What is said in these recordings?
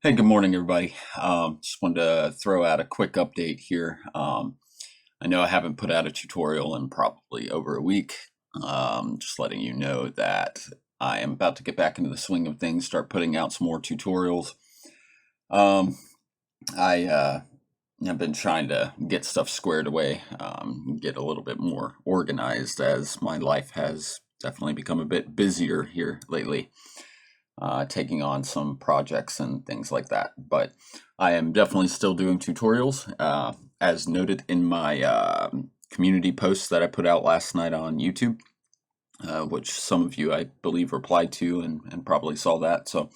Hey, good morning, everybody. Just wanted to throw out a quick update here. I know I haven't put out a tutorial in probably over a week. Just letting you know that I am about to get back into the swing of things, start putting out some more tutorials. Um, I have been trying to get stuff squared away, get a little bit more organized as my life has definitely become a bit busier here lately, taking on some projects and things like that. But I am definitely still doing tutorials, as noted in my community post that I put out last night on YouTube, which some of you, I believe, replied to and probably saw that. So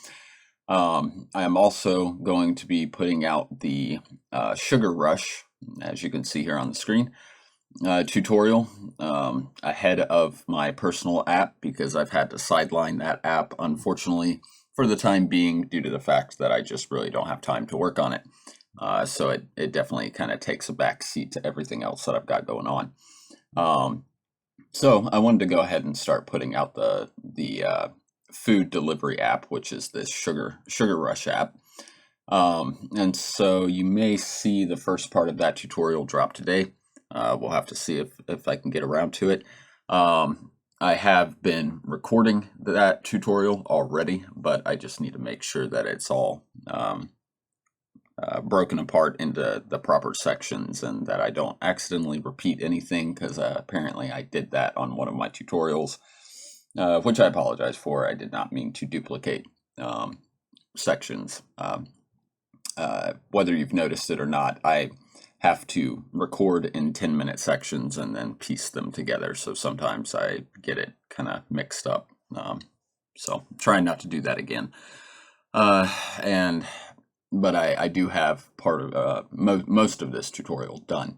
I am also going to be putting out the Sugar Rush, as you can see here on the screen, tutorial ahead of my personal app, because I've had to sideline that app, unfortunately, for the time being, due to the fact that I just really don't have time to work on it. So it definitely kind of takes a back seat to everything else that I've got going on. So I wanted to go ahead and start putting out the food delivery app, which is this Sugar Rush app. And so you may see the first part of that tutorial drop today. We'll have to see if I can get around to it. I have been recording that tutorial already, but I just need to make sure that it's all broken apart into the proper sections and that I don't accidentally repeat anything, because apparently I did that on one of my tutorials, which I apologize for. I did not mean to duplicate sections. Whether you've noticed it or not, I have to record in 10-minute sections and then piece them together. So sometimes I get it kind of mixed up. So trying not to do that again. But I do have part of most of this tutorial done.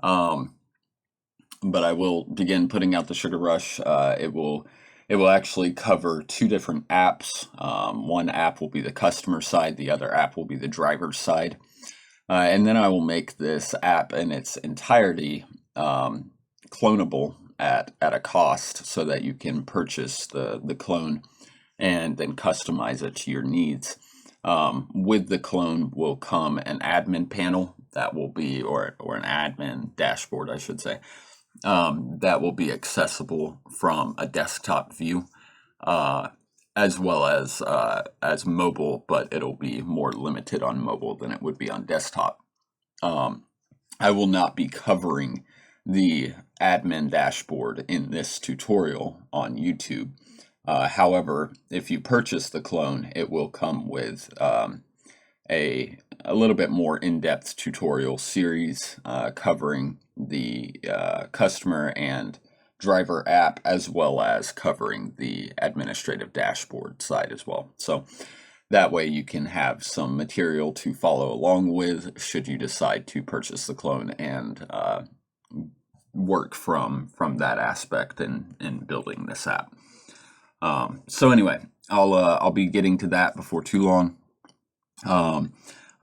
But I will begin putting out the Sugar Rush. It will actually cover two different apps. One app will be the customer side, the other app will be the driver's side. And then I will make this app in its entirety clonable at a cost, so that you can purchase the clone and then customize it to your needs. With the clone will come an admin panel that will be, or an admin dashboard, I should say, that will be accessible from a desktop view, as well as mobile, but it'll be more limited on mobile than it would be on desktop. I will not be covering the admin dashboard in this tutorial on YouTube. However, if you purchase the clone, it will come with a little bit more in-depth tutorial series covering the customer and driver app, as well as covering the administrative dashboard side as well. So that way you can have some material to follow along with, should you decide to purchase the clone and work from that aspect in building this app. So anyway, I'll be getting to that before too long.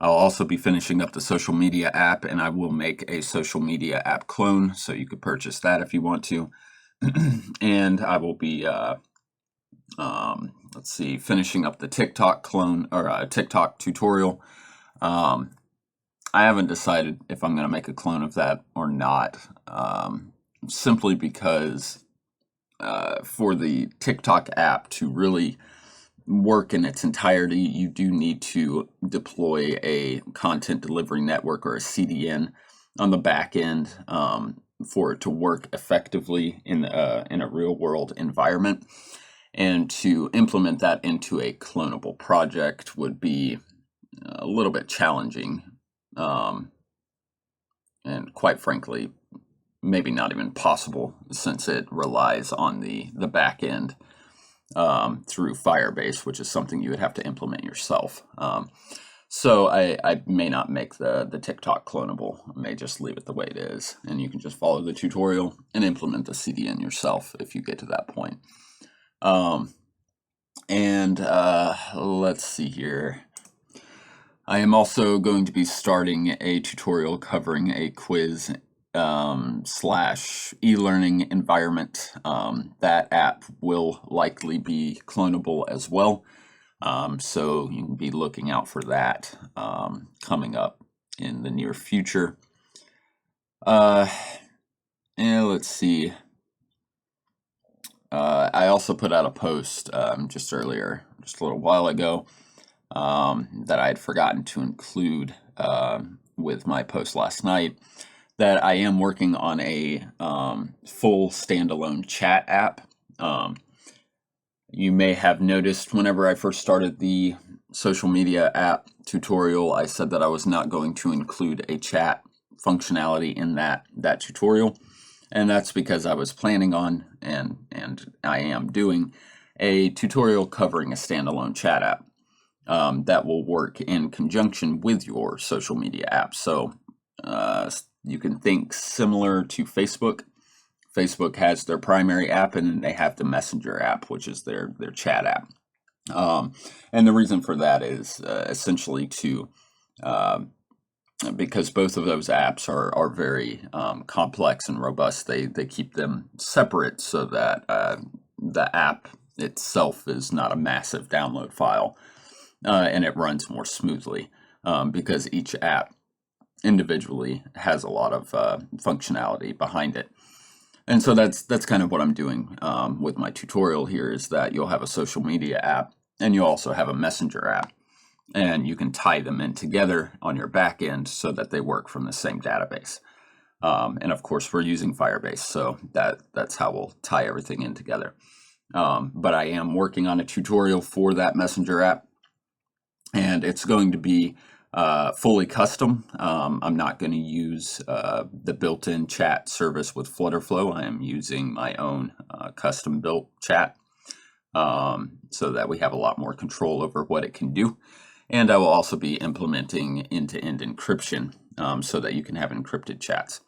I'll also be finishing up the social media app, and I will make a social media app clone, so you could purchase that if you want to. And I will be, finishing up the TikTok clone, or TikTok tutorial. I haven't decided if I'm going to make a clone of that or not, simply because for the TikTok app to really work in its entirety, you do need to deploy a content delivery network, or a CDN, on the back end for it to work effectively in a real world environment. And to implement that into a clonable project would be a little bit challenging, and quite frankly, maybe not even possible, since it relies on the back end through Firebase, which is something you would have to implement yourself. So I may not make the TikTok clonable. I may just leave it the way it is, and you can just follow the tutorial and implement the CDN yourself if you get to that point. Let's see here. I am also going to be starting a tutorial covering a quiz slash e-learning environment. That app will likely be clonable as well. So you can be looking out for that coming up in the near future. And let's see. I also put out a post just earlier, just a little while ago, that I had forgotten to include with my post last night, that I am working on a full standalone chat app. You may have noticed whenever I first started the social media app tutorial, I said that I was not going to include a chat functionality in that tutorial. And that's because I was planning on, and I am doing, a tutorial covering a standalone chat app that will work in conjunction with your social media app. So you can think similar to Facebook. Facebook has their primary app, and then they have the Messenger app, which is their chat app. And the reason for that is essentially to because both of those apps are very complex and robust. They keep them separate so that the app itself is not a massive download file, and it runs more smoothly because each app individually has a lot of functionality behind it. And so that's kind of what I'm doing with my tutorial here, is that you'll have a social media app and you'll also have a messenger app. And you can tie them in together on your back end so that they work from the same database. And of course, we're using Firebase, so that's how we'll tie everything in together. But I am working on a tutorial for that messenger app, and it's going to be fully custom. I'm not going to use the built-in chat service with FlutterFlow. I am using my own custom-built chat so that we have a lot more control over what it can do. And I will also be implementing end-to-end encryption so that you can have encrypted chats.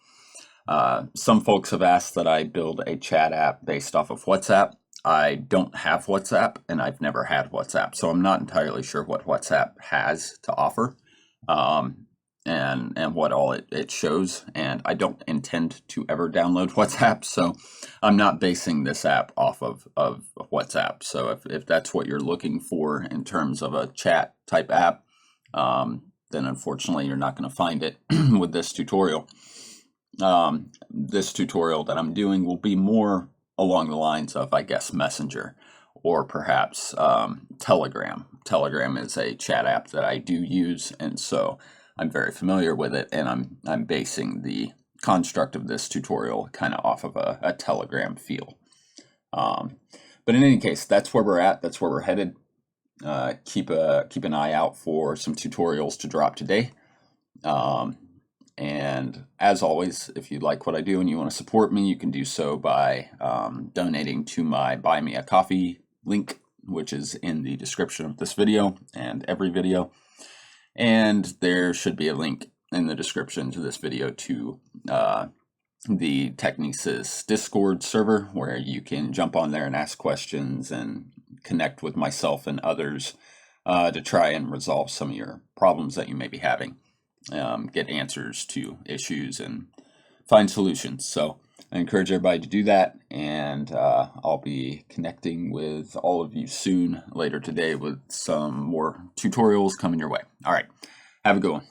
Some folks have asked that I build a chat app based off of WhatsApp. I don't have WhatsApp, and I've never had WhatsApp, so I'm not entirely sure what WhatsApp has to offer and what all it shows. And I don't intend to ever download WhatsApp, so I'm not basing this app off of WhatsApp. So if that's what you're looking for in terms of a chat type app, then unfortunately you're not going to find it with this tutorial. This tutorial that I'm doing will be more along the lines of, I guess, Messenger, or perhaps Telegram. Telegram is a chat app that I do use, and so I'm very familiar with it, and I'm basing the construct of this tutorial kind of off of a Telegram feel. But in any case, that's where we're at. That's where we're headed. Keep an eye out for some tutorials to drop today. And as always, if you like what I do and you want to support me, you can do so by donating to my Buy Me a Coffee link, which is in the description of this video and every video. And there should be a link in the description to this video to the Technisys Discord server, where you can jump on there and ask questions and connect with myself and others to try and resolve some of your problems that you may be having. Get answers to issues and find solutions. So I encourage everybody to do that, and I'll be connecting with all of you soon later today with some more tutorials coming your way. All right, have a good one.